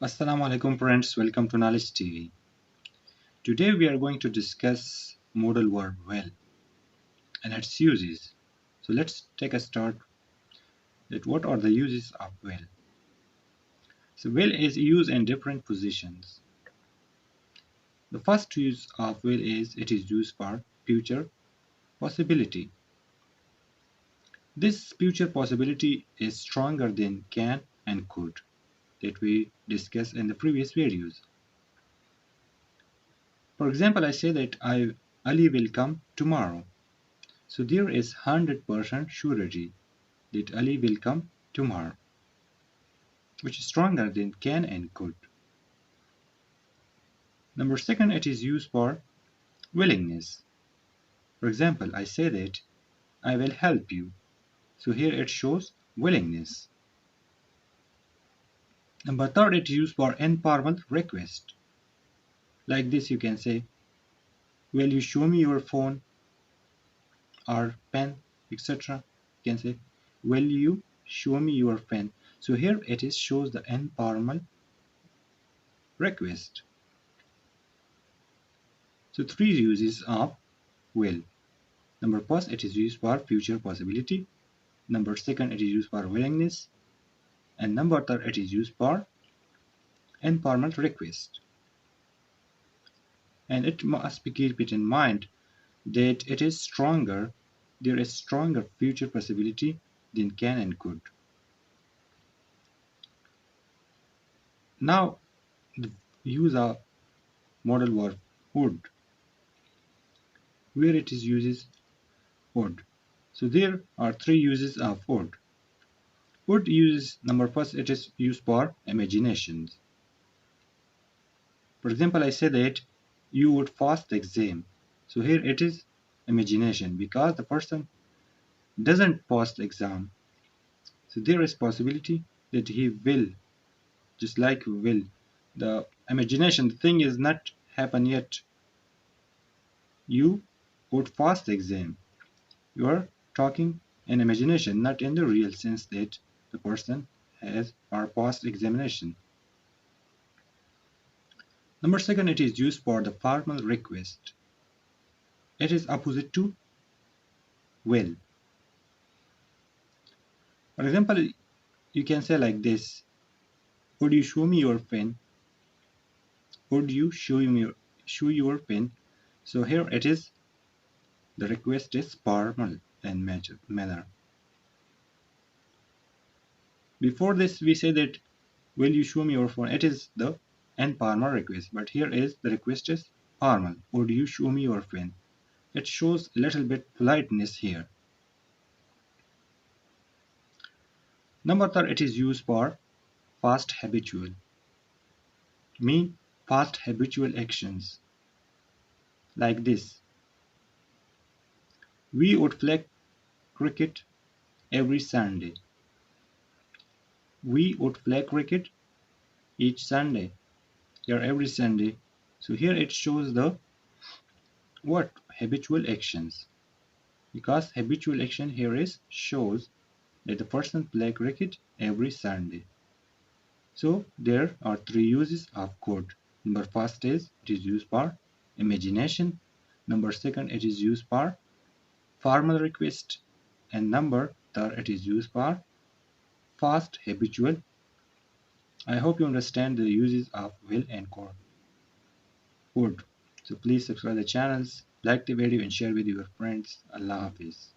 Assalamu alaikum friends, welcome to Knowledge TV. Today we are going to discuss modal verb well and its uses. So let's take a start that what are the uses of well. So well is used in different positions. The first use of will is it is used for future possibility. This future possibility is stronger than can and could that we discussed in the previous videos. For example, I say that Ali will come tomorrow. So there is 100% surety that Ali will come tomorrow, which is stronger than can and could. Number second, it is used for willingness. For example, I say that I will help you. So here it shows willingness. Number third, it is used for informal request. Like this, you can say, will you show me your phone or pen, etc. You can say, will you show me your pen? So here it is shows the informal request. So three uses of will. Number first, it is used for future possibility. Number second, it is used for willingness. And number third, it is used for informal request. And it must be keep it in mind that it is stronger, there is stronger future possibility than can and could. Now, the use of modal verb would, where it is uses would. So there are three uses of would. Would uses number first, it is used for imaginations. For example, I say that you would pass the exam. So here it is imagination because the person doesn't pass the exam. So there is possibility that he will, just like will. The imagination, the thing is not happen yet. You would pass the exam. You are talking in imagination, not in the real sense that the person has or passed examination. Number second, it is used for the formal request. It is opposite to will. For example, you can say like this, would you show me your pen? Would you show your pen? So here it is, the request is formal and manner. Before this we say that will you show me your phone? It is the informal request, but here is the request is formal. Would you show me your pen? It shows a little bit politeness here. Number third, it is used for past habitual. Mean past habitual actions. Like this. We would play cricket every Sunday. We would play cricket each Sunday. Here every Sunday. So here it shows the what habitual actions. Because habitual action here is shows that the person play cricket every Sunday. So there are three uses of could. Number first is it is used for imagination. Number second, it is used for formal request. And number third, it is used for fast habitual. I hope you understand the uses of will and could. So please subscribe the channels, like the video and share with your friends. Allah Hafiz.